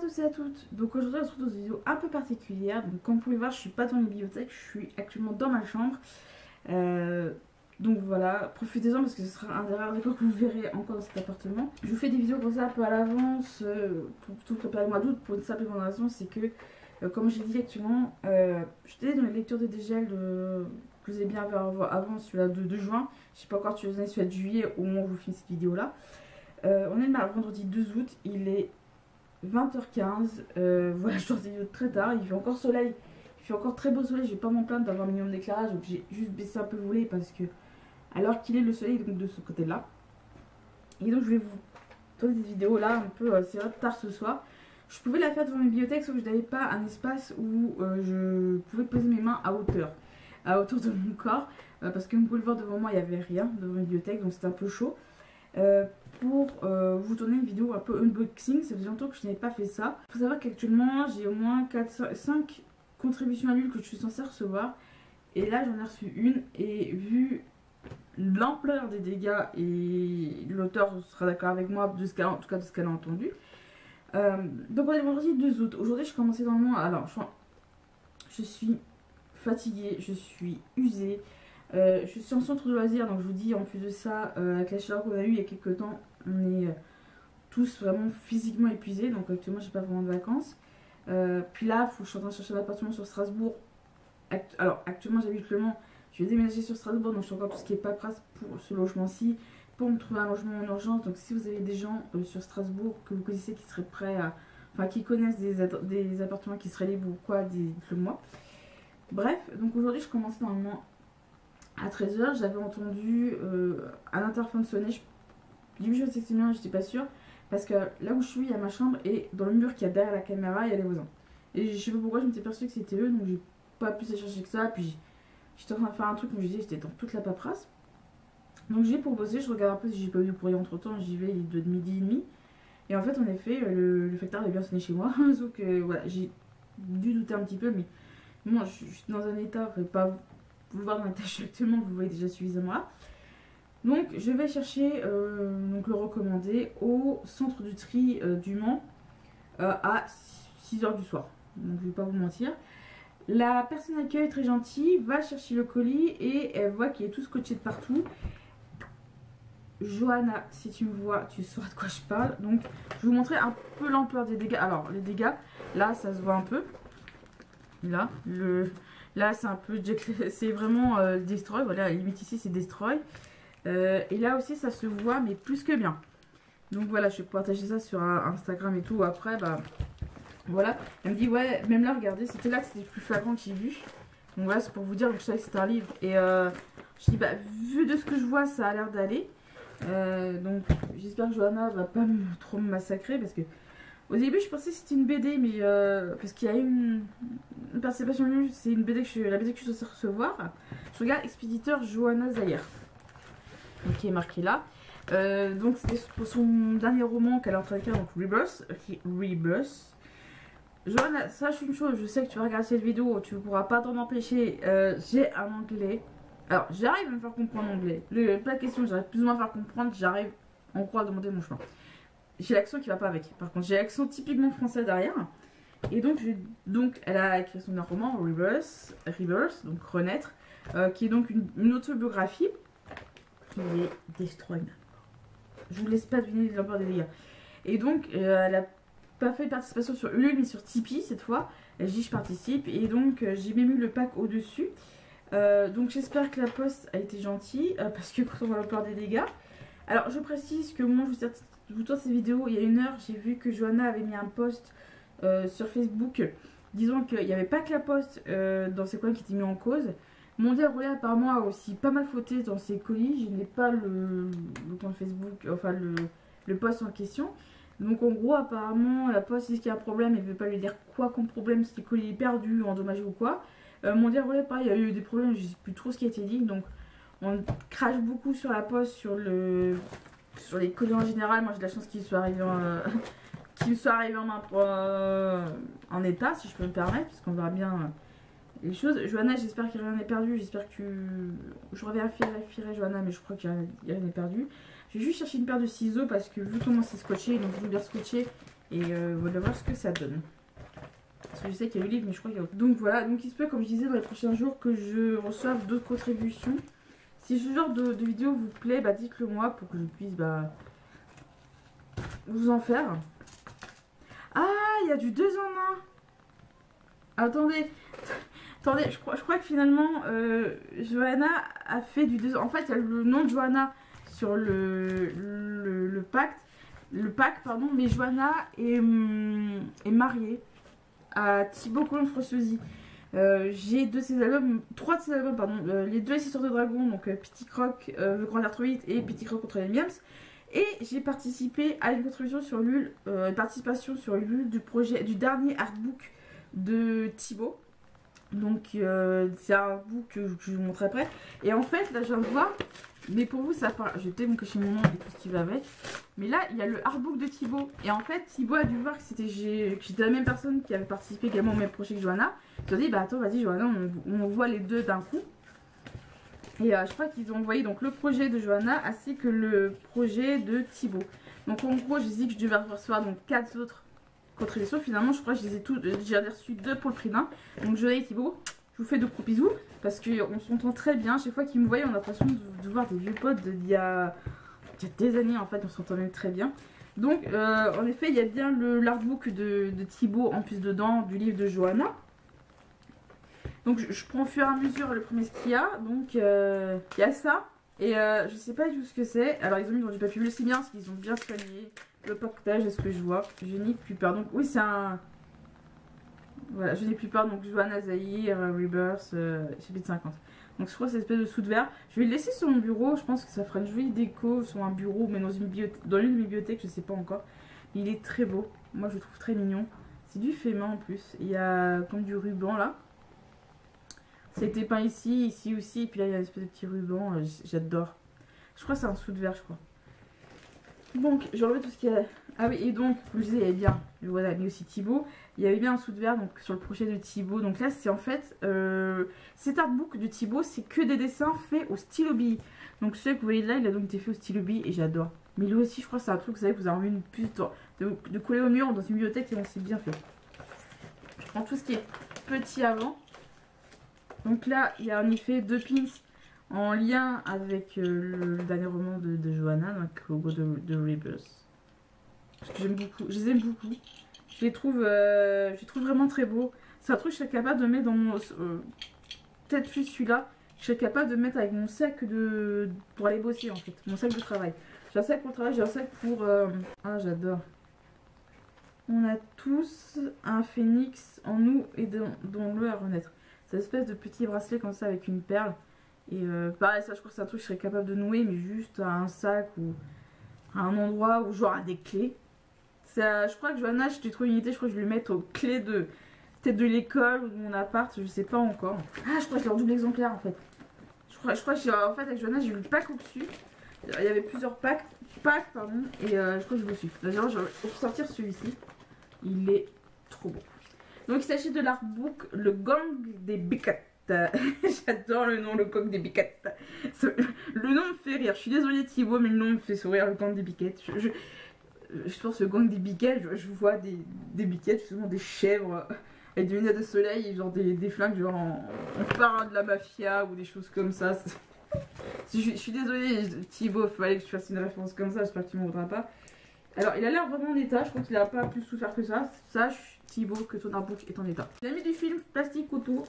tous et à toutes. Donc aujourd'hui on se retrouve dans une vidéo un peu particulière. Donc comme vous pouvez voir, je suis pas dans la bibliothèque, je suis actuellement dans ma chambre. Donc voilà, profitez-en parce que ce sera un des rares décors que vous verrez encore dans cet appartement. Je vous fais des vidéos comme ça un peu à l'avance pour tout préparer le mois d'août pour une simple et bonne raison, c'est que comme j'ai dit actuellement, j'étais dans les lectures de dégel que vous avez bien vu avant celui-là de juin. Je sais pas encore si vous avez celui de juillet au moment où je vous filme cette vidéo là. On est le vendredi 2 août, il est 20h15, voilà, je tourne cette vidéo très tard, il fait encore soleil, il fait encore très beau soleil, je vais pas m'en plaindre d'avoir un minimum d'éclairage, donc j'ai juste baissé un peu le volet parce que alors qu'il est le soleil donc de ce côté là. Et donc je vais vous tourner cette vidéo là un peu, c'est vrai tard ce soir. Je pouvais la faire devant mes bibliothèques sauf que je n'avais pas un espace où je pouvais poser mes mains à hauteur de mon corps, parce que vous pouvez le voir devant moi, il n'y avait rien devant mes bibliothèques, donc c'était un peu chaud. Pour vous tourner une vidéo un peu unboxing, ça faisait longtemps que je n'avais pas fait ça. Il faut savoir qu'actuellement j'ai au moins 5 contributions annuelles que je suis censée recevoir, et là j'en ai reçu une, et vu l'ampleur des dégâts, et l'auteur sera d'accord avec moi de ce qu'elle, en tout cas de ce qu'elle a entendu. Donc on est le vendredi 2 août, aujourd'hui je commençais dans le mois, alors je suis fatiguée, je suis usée. Je suis en centre de loisirs, donc je vous dis en plus de ça, avec la chaleur qu'on a eu il y a quelques temps, on est tous vraiment physiquement épuisés, donc actuellement j'ai pas vraiment de vacances. Puis là, faut que je suis en train de chercher un appartement sur Strasbourg. Alors actuellement j'habite Le Mans, je vais déménager sur Strasbourg, donc je suis encore tout ce qui est paperasse pour ce logement-ci, pour me trouver un logement en urgence. Donc si vous avez des gens sur Strasbourg que vous connaissez qui seraient prêts à, enfin qui connaissent des appartements qui seraient libres ou quoi, dites-le moi. Bref, donc aujourd'hui je commence normalement à 13h, j'avais entendu un interphone sonner. Du coup, je sais que c'est bien, j'étais pas sûre. Parce que là où je suis, il y a ma chambre, et dans le mur qu'il y a derrière la caméra, il y a les voisins. Et je sais pas pourquoi, je m'étais perçue que c'était eux, donc j'ai pas plus à chercher que ça. Puis j'étais en train de faire un truc, donc je disais, j'étais dans toute la paperasse. Donc j'ai pour bosser, je regarde un peu si j'ai pas eu de courrier entre temps, j'y vais, il est de midi et demi. Et en fait, en effet, le facteur avait bien sonné chez moi. Donc voilà, j'ai dû douter un petit peu, mais moi je suis dans un état, pas. Vous le voyez dans la tâche actuellement, vous le voyez déjà suffisamment là. Donc je vais chercher donc le recommandé au centre du tri du Mans à 6h du soir. Donc je vais pas vous mentir. La personne d'accueil très gentille va chercher le colis et elle voit qu'il est tout scotché de partout. Johanna, si tu me vois, tu sauras de quoi je parle. Donc je vais vous montrer un peu l'ampleur des dégâts. Alors les dégâts, là ça se voit un peu. Là c'est un peu, c'est vraiment destroy, voilà, la limite ici c'est destroy. Et là aussi ça se voit, mais plus que bien. Donc voilà, je vais partager ça sur Instagram et tout. Après, bah voilà, elle me dit ouais, même là regardez, c'était là que c'était le plus flagrant que j'ai vu. Donc voilà, c'est pour vous dire que je savais que c'était un livre. Et je dis bah vu de ce que je vois, ça a l'air d'aller. Donc j'espère que Johanna va pas trop me massacrer, parce que au début je pensais que c'était une BD, mais parce qu'il y a une participation, c'est une BD la BD que je suis censée recevoir. Je regarde Expéditeur Johanna Zayer, donc qui est marqué là. Donc c'était pour son dernier roman qu'elle est en train d'écrire, donc Rebirth. Johanna, sache une chose, je sais que tu vas regarder cette vidéo, tu ne pourras pas t'en empêcher. J'ai un anglais. Alors j'arrive à me faire comprendre en anglais. Pas de question, j'arrive plus ou moins à faire comprendre, j'arrive en gros à demander mon chemin. J'ai l'accent qui va pas avec. Par contre, j'ai l'accent typiquement français derrière. Et donc, elle a écrit son roman Rebirth, donc Renaître, qui est donc une autobiographie qui est Destroy. Je vous laisse pas deviner l'ampleur des dégâts. Et donc, elle a pas fait de participation sur Ulule, mais sur Tipeee cette fois. Elle dit je participe, et donc j'ai même eu le pack au-dessus. Donc j'espère que la poste a été gentille, parce que quand on voit l'ampleur des dégâts. Alors je précise que moi je vous tourne cette vidéo il y a 1 heure, j'ai vu que Johanna avait mis un post sur Facebook disant qu'il n'y avait pas que la poste dans ses coins qui était mis en cause. Mondial Relais apparemment a aussi pas mal fauté dans ses colis. Je n'ai pas le compte Facebook, enfin le post en question. Donc en gros apparemment la poste dit qu'il y a un problème et ne veut pas lui dire quoi comme problème, si les colis perdus, endommagés ou quoi. Mondial Relais pareil, il y a eu des problèmes, je ne sais plus trop ce qui a été dit. Donc on crache beaucoup sur la poste, sur les colis en général. Moi j'ai de la chance qu'il soit arrivé en main en état, si je peux me permettre, parce qu'on verra bien les choses. Johanna, j'espère qu'il n'y a rien n'est perdu, j'espère que je revérifierai Johanna, mais je crois qu'il n'y a rien n'est perdu. Je vais juste chercher une paire de ciseaux, parce que vu comment c'est scotché, donc je veux bien scotcher, Et voilà, voir ce que ça donne. Parce que je sais qu'il y a eu livre, mais je crois qu'il y a autre. Donc voilà, donc il se peut, comme je disais, dans les prochains jours, que je reçoive d'autres contributions. Si ce genre de vidéo vous plaît, bah dites-le moi pour que je puisse vous en faire. Ah, il y a du 2 en 1. Attendez, attendez, je crois que finalement, Johanna a fait du 2 en 1. En fait, il y a le nom de Johanna sur le pack, pardon, mais Johanna est mariée à Thibaut Colombe-Frossosi. J'ai trois de ses albums, pardon, les deux Histoires de Dragon, donc Petit Croc veut grandir trop vite et Petit Croc contre les Miams. Et j'ai participé à une contribution sur Ulule, une participation sur Ulule du dernier artbook de Thibaut. Donc c'est un artbook que je vous montre après. Et en fait, là je viens de voir, mais pour vous ça parle. Je vais peut-être me cacher mon nom et tout ce qui va avec. Mais là il y a le artbook de Thibaut. Et en fait, Thibaut a dû voir que j'étais la même personne qui avait participé également au même projet que Johanna. Ils ont dit, bah attends, vas-y Johanna, on voit les deux d'un coup. Et je crois qu'ils ont envoyé donc le projet de Johanna ainsi que le projet de Thibaut. Donc en gros, j'ai dit que je devais recevoir donc 4 autres contributions. Finalement, je crois que je les ai tous. J'ai reçu 2 pour le prix d'un. Donc Johanna et Thibaut, je vous fais de gros bisous parce qu'on s'entend très bien. Chaque fois qu'ils me voient, on a l'impression de voir des vieux potes d'il y a des années en fait. On s'entend même très bien. Donc en effet, il y a bien l'artbook de Thibaut en plus dedans du livre de Johanna. Donc je prends au fur et à mesure le premier ce qu'il y a. Donc il y a ça. Et je sais pas du tout ce que c'est. Alors ils ont mis dans du papier bleu, c'est bien parce qu'ils ont bien soigné le paquetage, est-ce que je vois. Je n'ai plus peur. Donc oui, c'est un... Voilà, je n'ai plus peur. Donc Johanna Zahir, Rebirth, chapitre 50. Donc je crois que c'est une espèce de sous de verre. Je vais le laisser sur mon bureau. Je pense que ça fera une jolie déco sur un bureau, mais dans une bibliothèque, je sais pas encore. Il est très beau. Moi je le trouve très mignon. C'est du fait main en plus. Il y a comme du ruban là. C'était peint ici, ici aussi, et puis là il y a une espèce de petit ruban, j'adore. Je crois que c'est un sous de verre, je crois. Donc, je remets tout ce qu'il y a. Ah oui, et donc, comme je disais, il y avait bien, voilà, mais aussi Thibaut. Il y avait bien un sous de verre donc, sur le projet de Thibaut. Donc là, c'est en fait, cet artbook de Thibaut, c'est que des dessins faits au stylo bille. Donc celui que vous voyez là, il a donc été fait au stylo bille et j'adore. Mais lui aussi, je crois que c'est un truc, vous savez, que vous avez envie une puce de coller au mur dans une bibliothèque et on s'est bien fait. Je prends tout ce qui est petit avant. Donc là, il y a en effet 2 pins en lien avec le dernier roman de Johanna, donc le logo de Rebirth. Parce que j'aime beaucoup, je les aime beaucoup. Je les trouve vraiment très beaux. C'est un truc que je serais capable de mettre dans mon... peut-être plus celui-là. Je serais capable de mettre avec mon sac pour aller bosser en fait. Mon sac de travail. J'ai un sac pour le travail, j'ai un sac pour... Ah, j'adore. On a tous un phénix en nous et dont l'eau à renaître. Cette espèce de petit bracelet comme ça avec une perle. Et pareil, ça je crois que c'est un truc que je serais capable de nouer, mais juste à un sac ou à un endroit où genre à des clés. Ça, je crois que Johanna, je t'ai trouvé une unité, je crois que je vais le mettre aux clés peut-être de l'école ou de mon appart, je sais pas encore. Ah, je crois que c'est en double exemplaire en fait. Je crois que en fait avec Johanna j'ai eu le pack au-dessus. Il y avait plusieurs packs pardon, et je crois que je vous suis. D'ailleurs, je vais sortir celui-ci. Il est trop beau. Donc il s'agit de l'artbook Le Gang des Biquettes. J'adore le nom, Le Gang des Biquettes. Le nom me fait rire. Je suis désolée Thibaut, mais le nom me fait sourire, Le Gang des Biquettes. Je pense le Gang des Biquettes, je vois des biquettes, justement des chèvres avec des lunettes de soleil et genre des flingues genre on parle de la mafia ou des choses comme ça. Je suis désolée Thibaut, il fallait que je fasse une référence comme ça, j'espère que tu m'en voudras pas. Alors il a l'air vraiment en état, je crois qu'il n'a pas plus souffert que ça. Sache Thibaut que ton artbook est en état. J'ai mis du film plastique autour.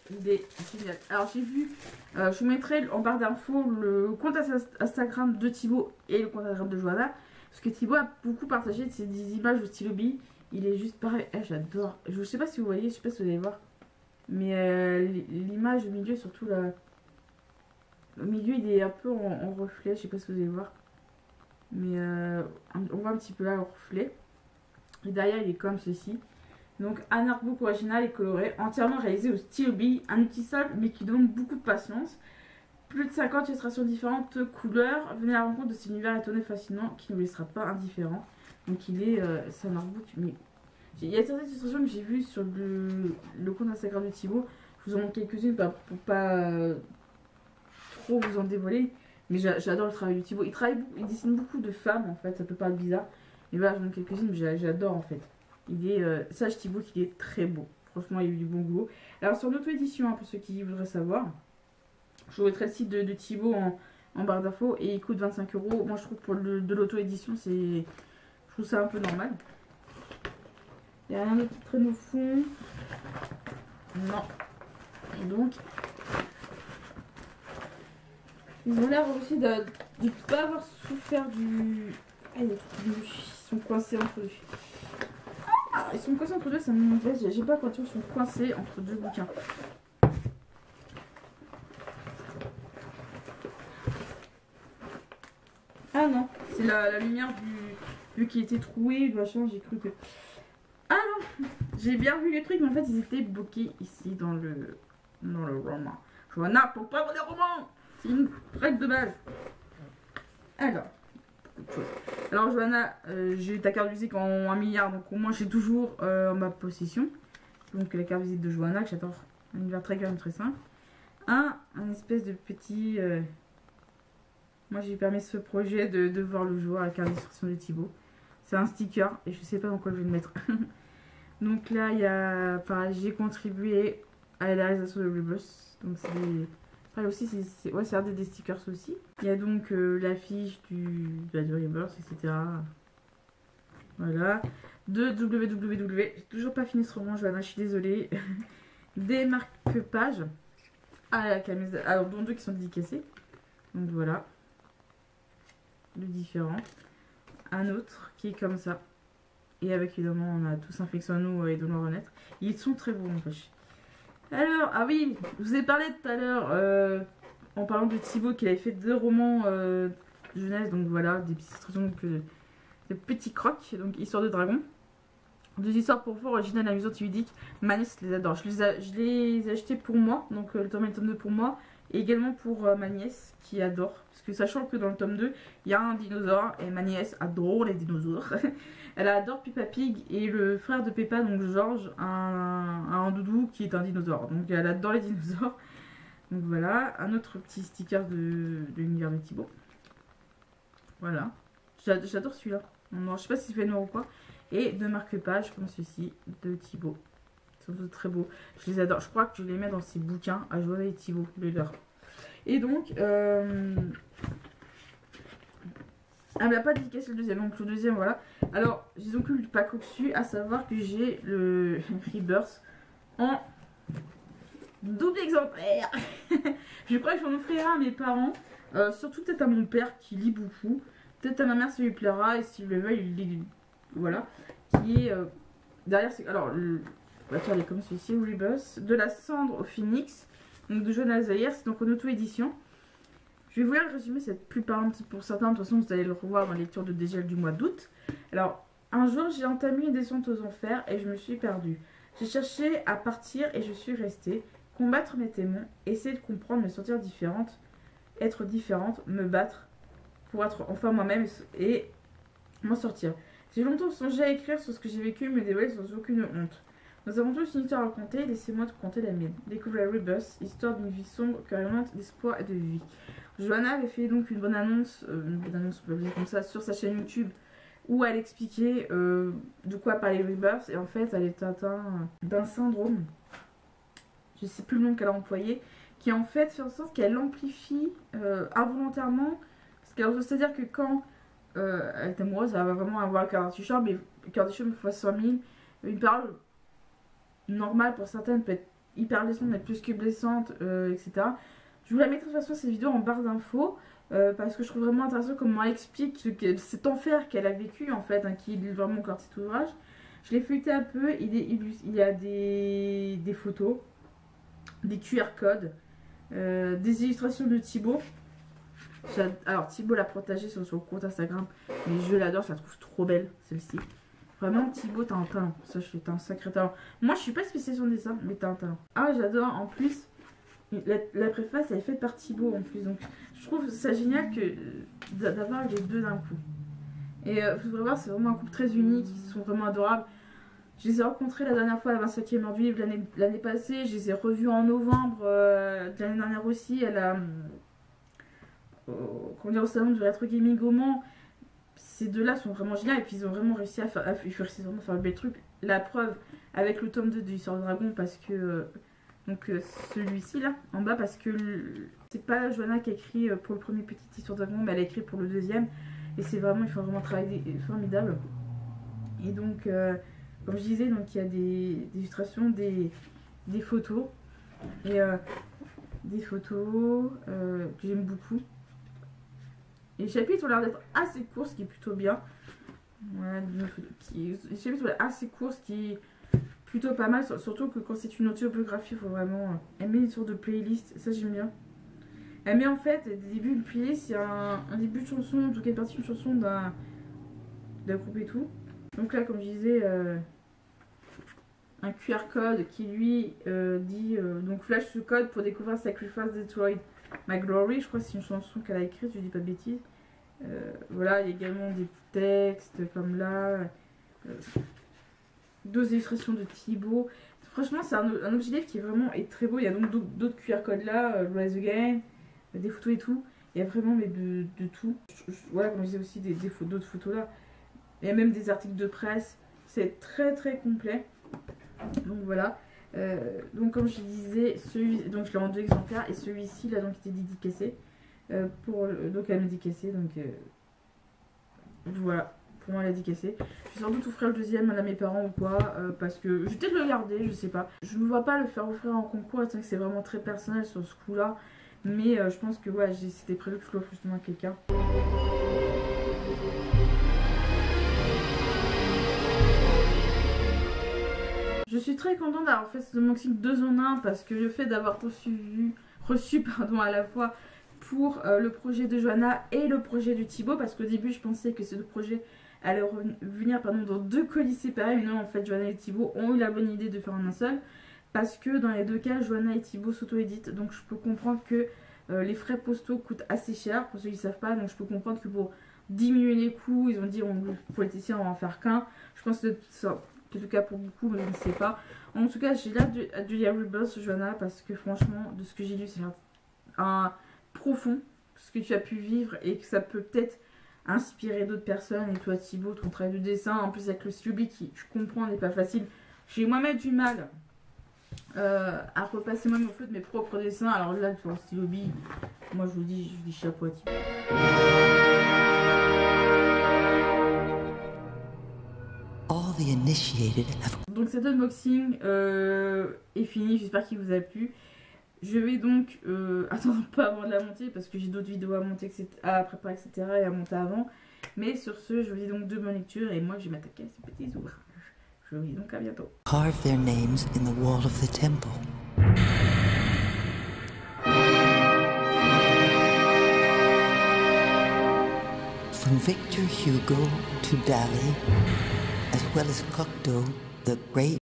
Il est génial. Alors j'ai vu, je vous mettrai en barre d'infos le compte Instagram de Thibaut et le compte Instagram de Johanna. Parce que Thibaut a beaucoup partagé des images au stylo bille. Il est juste pareil. J'adore. Je sais pas si vous voyez, je sais pas si vous allez voir. Mais l'image au milieu, surtout là. Au milieu, il est un peu en reflet. Je sais pas si vous allez voir. Mais on voit un petit peu là le reflet. Et derrière, il est comme ceci. Donc, un artbook original et coloré, entièrement réalisé au stylo bille. Un outil simple, mais qui demande beaucoup de patience. Plus de 50 illustrations différentes, couleurs. Venez à la rencontre de cet univers étonné fascinant qui ne vous laissera pas indifférent. Donc, c'est un artbook. Mais il y a certaines illustrations que j'ai vues sur le compte Instagram de Thibaut. Je vous en montre quelques-unes pour pas trop vous en dévoiler. Mais j'adore le travail de Thibaut. Il dessine beaucoup de femmes en fait, ça peut paraître bizarre. Et voilà, j'en ai quelques-unes, j'adore en fait. Il est, Sage Thibaut, qui est très beau. Franchement, il y a eu du bon goût. Alors, sur l'auto-édition, hein, pour ceux qui voudraient savoir, je vous mettrai le site de Thibaut en barre d'infos et il coûte 25 €. Moi, je trouve que pour de l'auto-édition, je trouve ça un peu normal. Il n'y a rien d'autre qui traîne au fond. Non. Et donc, ils ont l'air aussi de ne pas avoir souffert du... Ah, ils sont coincés entre deux. Ah, ils sont coincés entre deux, ça me m'intéresse. J'ai pas quand ils sont coincés entre deux bouquins. Ah non, c'est la lumière vu qu'il était troué, machin, j'ai cru que... Ah non, j'ai bien vu le truc, mais en fait ils étaient bloqués ici dans le roman. Johanna, faut pas avoir des romans, c'est une règle de base. Alors, beaucoup de choses. Alors Johanna, j'ai eu ta carte de visite en 1 milliard, donc au moins j'ai toujours en ma possession. Donc la carte de visite de Johanna, que j'adore, un univers très calme, très simple. Un espèce de petit... Moi j'ai permis ce projet de voir le jour à la carte d'instruction de Thibaut. C'est un sticker et je sais pas dans quoi je vais le mettre. Donc là il y a... Pareil, j'ai contribué à la réalisation de Rebus. Donc c'est des... Après aussi c'est des stickers aussi. Il y a donc l'affiche de Rebus, etc. Voilà. De www. J'ai toujours pas fini ce roman, Johanna, je suis désolée. Des marque-pages. À la camise. Alors dont 2 qui sont dédicacés. Donc voilà. De différents. Un autre qui est comme ça. Et avec évidemment on a tous un fixe en nous et de nous renaître. Ils sont très beaux en fait. Alors, ah oui, je vous ai parlé tout à l'heure en parlant de Thibaut qu'il avait fait 2 romans de jeunesse. Donc voilà, des petites illustrations, de petits crocs, donc Histoire de dragon. 2 histoires pour voir originales, amusantes et ludiques. Magnès, je les adore. Je les ai achetés pour moi, donc le tome 1 et le tome 2 pour moi. Et également pour ma nièce qui adore. Parce que sachant que dans le tome 2, il y a un dinosaure et ma nièce adore les dinosaures. Elle adore Peppa Pig et le frère de Peppa, donc Georges, un doudou qui est un dinosaure. Donc elle adore les dinosaures. Donc voilà, un autre petit sticker de l'univers de Thibaut. Voilà. J'adore celui-là. Je sais pas si c'est fait noir ou quoi. Et 2 marque-pages comme ceci de Thibaut. Ils sont très beaux. Je les adore. Je crois que je les mets dans ces bouquins à Johanna et Thibaut, les leurs. Et donc, elle m'a pas dédicacé le deuxième. Donc le deuxième, voilà. Alors, j'ai donc eu le pack au-dessus, à savoir que j'ai le Rebirth en double exemplaire. Je crois que je vais en offrir un à mes parents. Surtout peut-être à mon père qui lit beaucoup. Peut-être à ma mère ça lui plaira. Et s'il le veut, il lit. Voilà. Qui est derrière. Alors, elle est comme celui-ci, Rebirth. De la cendre au phoenix. Donc de Johanna Zaïre. C'est donc en auto-édition. Je vais vous lire le résumé, c'est plus parlant pour certains. De toute façon, vous allez le revoir dans la lecture de dégel du mois d'août. Alors, un jour, j'ai entamé une descente aux enfers et je me suis perdue. J'ai cherché à partir et je suis restée. Combattre mes démons, essayer de comprendre, me sentir différente, être différente, me battre pour être enfin moi-même et m'en sortir. J'ai longtemps songé à écrire sur ce que j'ai vécu, me dévoiler sans aucune honte. Nous avons tous une histoire à raconter, laissez-moi te conter la mienne. Découvre la Rebirth, histoire d'une vie sombre, carrémente d'espoir et de vie. Johanna avait fait donc une bonne annonce, on peut le dire comme ça, sur sa chaîne YouTube, où elle expliquait de quoi parlait Rebirth, et en fait elle est atteinte d'un syndrome, je sais plus le nom qu'elle a employé, qui en fait fait en sorte qu'elle amplifie involontairement, c'est-à-dire que quand elle est amoureuse, elle va vraiment avoir un Kardashian, mais Kardashian fois 100 000, une parole normale pour certaines peut être hyper blessante, mais plus que blessante, etc. Je vous la mettrai de toute façon cette vidéo en barre d'infos parce que je trouve vraiment intéressant comment elle explique cet enfer qu'elle a vécu en fait, hein, qui est vraiment encore cet ouvrage. Je l'ai feuilleté un peu, il y a des photos, des QR codes, des illustrations de Thibaut. Alors Thibaut l'a partagée sur son compte Instagram, mais je l'adore, je la trouve trop belle celle-ci. Vraiment Thibaut, t'as un talent, ça je suis un sacré talent. Moi je suis pas spécialisée en dessin, mais t'as un talent. Ah j'adore, en plus la préface elle est faite par Thibaut en plus, donc je trouve ça génial que d'avoir les deux d'un coup. Et vous pouvez voir, c'est vraiment un couple très unique, ils sont vraiment adorables. Je les ai rencontrés la dernière fois à la 25e heure du livre l'année passée, je les ai revus en novembre de l'année dernière aussi, à la, comment dire, au salon du rétro gaming au Mans. ces deux-là sont vraiment géniaux et puis ils ont vraiment réussi à faire un bel truc. La preuve avec le tome 2 de l'Histoire de Dragon, parce que celui-ci là en bas, parce que c'est pas Johanna qui a écrit pour le premier Petite Histoire de Dragon, mais elle a écrit pour le deuxième, et c'est vraiment, ils font vraiment un travail formidable. Et donc comme je disais, donc il y a des illustrations, des photos, et des photos que j'aime beaucoup. Et les chapitres ont l'air d'être assez courts, ce qui est plutôt bien. Voilà, les chapitres ont l'air assez courts, ce qui est plutôt pas mal. Surtout que quand c'est une autobiographie, il faut vraiment... Elle met une sorte de playlist, ça j'aime bien. Elle met en fait, des débuts de playlist, il y a un début de chanson, en tout cas une partie de chanson d'un groupe et tout. Donc là, comme je disais, un QR code qui lui dit donc flash ce code pour découvrir Sacrifice Destroyed My Glory. Je crois que c'est une chanson qu'elle a écrite, je dis pas de bêtises. Voilà, il y a également des textes comme là, deux illustrations de Thibaut. Franchement, c'est un objet livre qui est vraiment très beau. Il y a donc d'autres QR codes là, Rise Again, des photos et tout. Il y a vraiment mais de tout. Voilà, comme je disais aussi, d'autres photos là. Il y a même des articles de presse. C'est très complet. Donc voilà. Donc comme je disais, donc je l'ai en 2 exemplaires, et celui-ci là donc était dédicacé donc elle m'a dédicacé, donc voilà, pour moi elle a dédicacé. Je vais sans doute offrir le deuxième à mes parents ou quoi, parce que je vais peut-être le garder, je sais pas. Je ne vois pas le faire offrir en concours, étant que c'est vraiment très personnel sur ce coup là, mais je pense que ouais, c'était prévu que je l'offre justement à quelqu'un. Je suis très contente d'avoir fait ce unboxing 2 en 1, parce que le fait d'avoir reçu à la fois pour le projet de Johanna et le projet de Thibaut, parce qu'au début je pensais que ces deux projets allaient venir dans 2 colis séparés, mais non, en fait Johanna et Thibaut ont eu la bonne idée de faire en un seul, parce que dans les 2 cas Johanna et Thibaut s'auto-éditent, donc je peux comprendre que les frais postaux coûtent assez cher pour ceux qui ne savent pas, donc je peux comprendre que pour diminuer les coûts, ils ont dit pour les tester on va en faire qu'un. Je pense que ça, en tout cas pour beaucoup, mais je ne sais pas. En tout cas, j'ai l'air de lire Rebirth, Johanna, parce que franchement, de ce que j'ai lu, c'est un profond, ce que tu as pu vivre, et que ça peut peut-être inspirer d'autres personnes. Et toi, Thibaut, ton travail de dessin, en plus avec le stylo qui, je comprends, n'est pas facile. J'ai moi-même du mal à repasser même au feu de mes propres dessins. Alors là, pour le stylo bille, moi je vous dis chapeau à Thibaut. Donc cet unboxing est fini, j'espère qu'il vous a plu. Je vais donc attendre pas avant de la monter, parce que j'ai d'autres vidéos à monter, à préparer, etc. et à monter avant. Mais sur ce, je vous dis donc de bonnes lectures, et moi je vais m'attaquer à ces petits ouvrages. Je vous dis donc à bientôt. Carve their names in the wall of the temple. From Victor Hugo to Dali, as well as Cocteau, the great